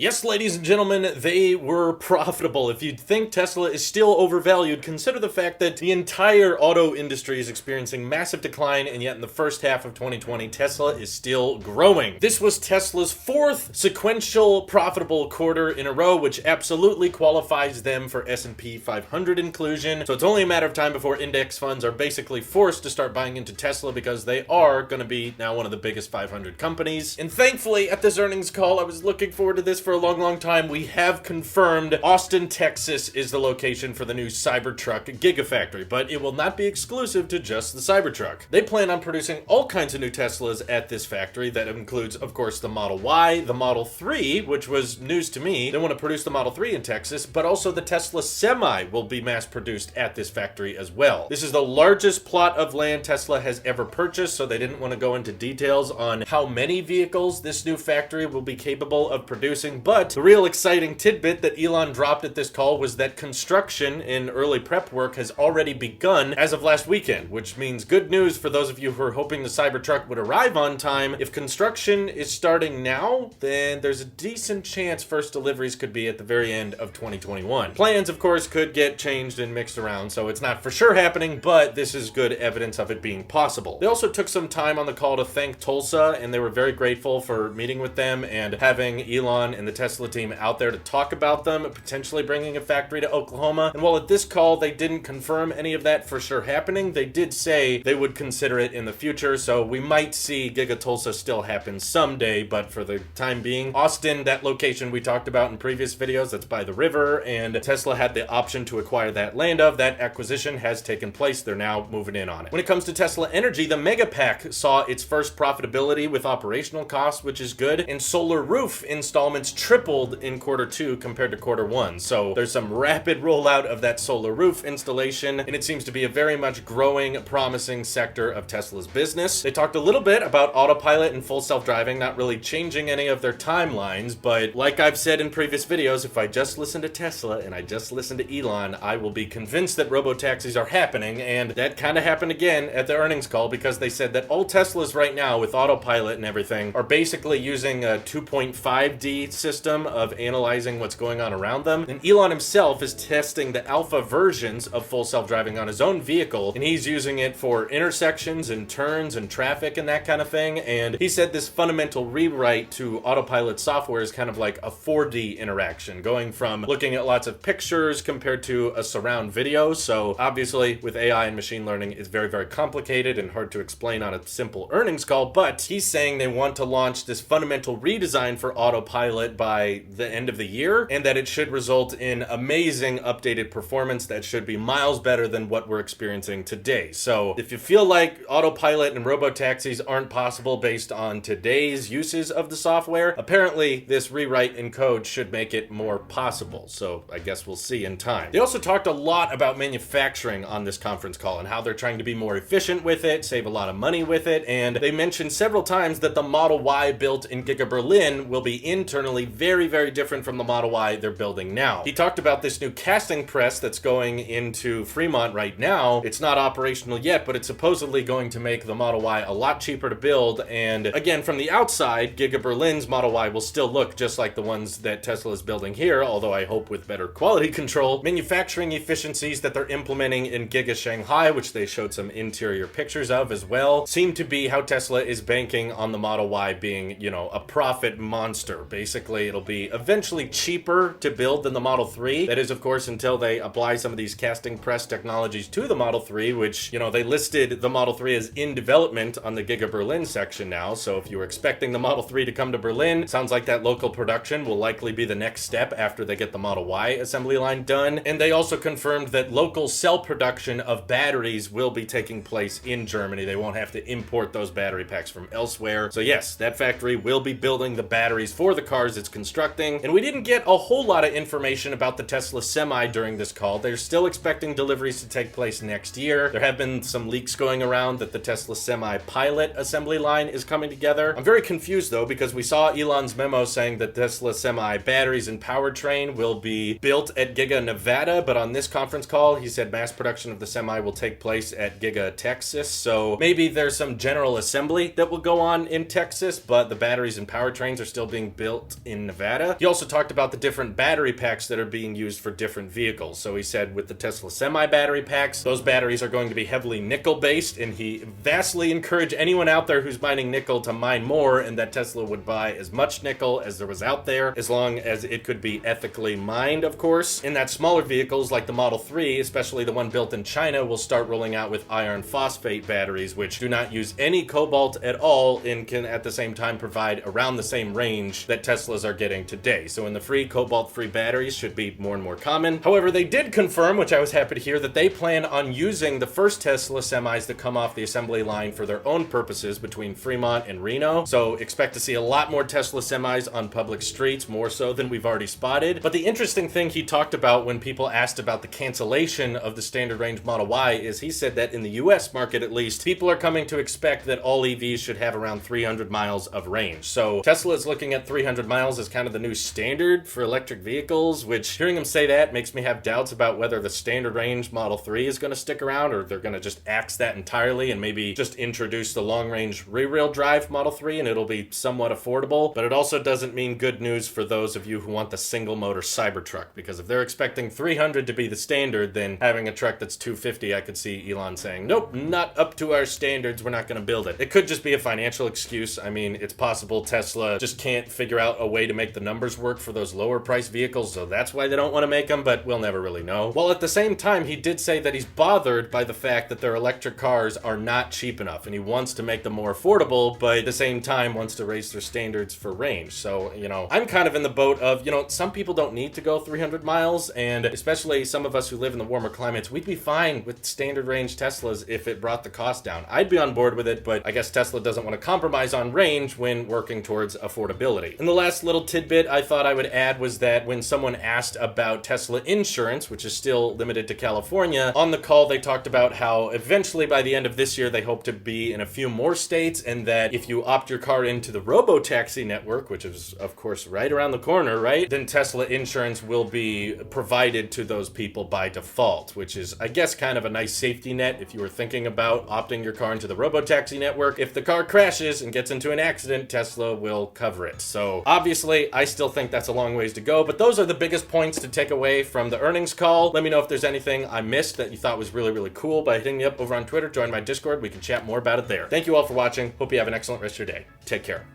Yes, ladies and gentlemen, they were profitable. If you think Tesla is still overvalued, consider the fact that the entire auto industry is experiencing massive decline, and yet in the first half of 2020, Tesla is still growing. This was Tesla's fourth sequential profitable quarter in a row, which absolutely qualifies them for S&P 500 inclusion. So it's only a matter of time before index funds are basically forced to start buying into Tesla because they are going to be now one of the biggest 500 companies. And thankfully, at this earnings call, I was looking forward to this for a long time. We have confirmed Austin, Texas is the location for the new Cybertruck Gigafactory, but it will not be exclusive to just the Cybertruck. They plan on producing all kinds of new Teslas at this factory. That includes, of course, the Model Y, the Model 3, which was news to me. They want to produce the Model 3 in Texas, but also the Tesla Semi will be mass produced at this factory as well. This is the largest plot of land Tesla has ever purchased, so they didn't want to go into details on how many vehicles this new factory will be capable of producing. But the real exciting tidbit that Elon dropped at this call was that construction in early prep work has already begun as of last weekend, which means good news for those of you who are hoping the Cybertruck would arrive on time. If construction is starting now, then there's a decent chance first deliveries could be at the very end of 2021. Plans, of course, could get changed and mixed around, so it's not for sure happening, but this is good evidence of it being possible. They also took some time on the call to thank Tulsa, and they were very grateful for meeting with them and having Elon and the Tesla team out there to talk about them, potentially bringing a factory to Oklahoma. And while at this call they didn't confirm any of that for sure happening, they did say they would consider it in the future, so we might see GigaTulsa still happen someday, but for the time being, Austin, that location we talked about in previous videos, that's by the river, and Tesla had the option to acquire that land of. That acquisition has taken place. They're now moving in on it. When it comes to Tesla Energy, the Megapack saw its first profitability with operational costs, which is good, and solar roof installments tripled in quarter two compared to quarter one. So there's some rapid rollout of that solar roof installation, and it seems to be a very much growing, promising sector of Tesla's business. They talked a little bit about Autopilot and full self-driving, not really changing any of their timelines, but like I've said in previous videos, if I just listen to Tesla and I just listen to Elon, I will be convinced that robo-taxis are happening, and that kind of happened again at the earnings call because they said that all Teslas right now with Autopilot and everything are basically using a 2.5D system of analyzing what's going on around them. And Elon himself is testing the alpha versions of full self-driving on his own vehicle, and he's using it for intersections and turns and traffic and that kind of thing. And he said this fundamental rewrite to Autopilot software is kind of like a 4D interaction, going from looking at lots of pictures compared to a surround video. So obviously with AI and machine learning, it's very complicated and hard to explain on a simple earnings call, but he's saying they want to launch this fundamental redesign for Autopilot by the end of the year, and that it should result in amazing updated performance that should be miles better than what we're experiencing today. So if you feel like Autopilot and robo-taxis aren't possible based on today's uses of the software, apparently this rewrite in code should make it more possible. So I guess we'll see in time. They also talked a lot about manufacturing on this conference call and how they're trying to be more efficient with it, save a lot of money with it, and they mentioned several times that the Model Y built in Giga Berlin will be internally very different from the Model Y they're building now. He talked about this new casting press that's going into Fremont right now. It's not operational yet, but it's supposedly going to make the Model Y a lot cheaper to build. And again, from the outside, Giga Berlin's Model Y will still look just like the ones that Tesla is building here, although I hope with better quality control. Manufacturing efficiencies that they're implementing in Giga Shanghai, which they showed some interior pictures of as well, seem to be how Tesla is banking on the Model Y being, a profit monster. Basically, it'll be eventually cheaper to build than the Model 3. That is, of course, until they apply some of these casting press technologies to the Model 3, which, they listed the Model 3 as in development on the Giga Berlin section now. So if you were expecting the Model 3 to come to Berlin, sounds like that local production will likely be the next step after they get the Model Y assembly line done. And they also confirmed that local cell production of batteries will be taking place in Germany. They won't have to import those battery packs from elsewhere. So yes, that factory will be building the batteries for the cars it's constructing. And we didn't get a whole lot of information about the Tesla Semi during this call. They're still expecting deliveries to take place next year. There have been some leaks going around that the Tesla Semi pilot assembly line is coming together. I'm very confused though, because we saw Elon's memo saying that Tesla Semi batteries and powertrain will be built at Giga Nevada, but on this conference call, he said mass production of the Semi will take place at GigaTexas. So maybe there's some general assembly that will go on in Texas, but the batteries and powertrains are still being built in Nevada. He also talked about the different battery packs that are being used for different vehicles. So he said with the Tesla Semi battery packs, those batteries are going to be heavily nickel based, and he vastly encouraged anyone out there who's mining nickel to mine more, and that Tesla would buy as much nickel as there was out there, as long as it could be ethically mined, of course. And that smaller vehicles like the Model 3, especially the one built in China, will start rolling out with iron phosphate batteries, which do not use any cobalt at all and can at the same time provide around the same range that Teslas are getting today. So in the free cobalt-free batteries should be more and more common. However, they did confirm, which I was happy to hear, that they plan on using the first Tesla semis that come off the assembly line for their own purposes between Fremont and Reno. So expect to see a lot more Tesla semis on public streets, more so than we've already spotted. But the interesting thing he talked about when people asked about the cancellation of the standard range Model Y is he said that in the US market at least, people are coming to expect that all EVs should have around 300 miles of range. So Tesla is looking at 300 miles as kind of the new standard for electric vehicles, which hearing him say that makes me have doubts about whether the standard range Model 3 is going to stick around, or they're going to just axe that entirely and maybe just introduce the long range rear-wheel drive Model 3 and it'll be somewhat affordable. But it also doesn't mean good news for those of you who want the single motor Cybertruck, because if they're expecting 300 to be the standard, then having a truck that's 250, I could see Elon saying, nope, not up to our standards, we're not going to build it. It could just be a financial excuse. I mean, it's possible Tesla just can't figure out a way to make the numbers work for those lower price vehicles, so that's why they don't want to make them, but we'll never really know. While at the same time, he did say that he's bothered by the fact that their electric cars are not cheap enough, and he wants to make them more affordable, but at the same time wants to raise their standards for range. So, I'm kind of in the boat of, some people don't need to go 300 miles, and especially some of us who live in the warmer climates, we'd be fine with standard range Teslas if it brought the cost down. I'd be on board with it, but I guess Tesla doesn't want to compromise on range when working towards affordability. And the last little tidbit I thought I would add was that when someone asked about Tesla insurance, which is still limited to California, on the call they talked about how eventually by the end of this year they hope to be in a few more states, and that if you opt your car into the robo-taxi network, which is of course right around the corner, right, then Tesla insurance will be provided to those people by default, which is, I guess, kind of a nice safety net if you were thinking about opting your car into the robo-taxi network. If the car crashes and gets into an accident, Tesla will cover it. So obviously, I still think that's a long ways to go, but those are the biggest points to take away from the earnings call. Let me know if there's anything I missed that you thought was really, really cool by hitting me up over on Twitter. Join my Discord. We can chat more about it there. Thank you all for watching. Hope you have an excellent rest of your day. Take care.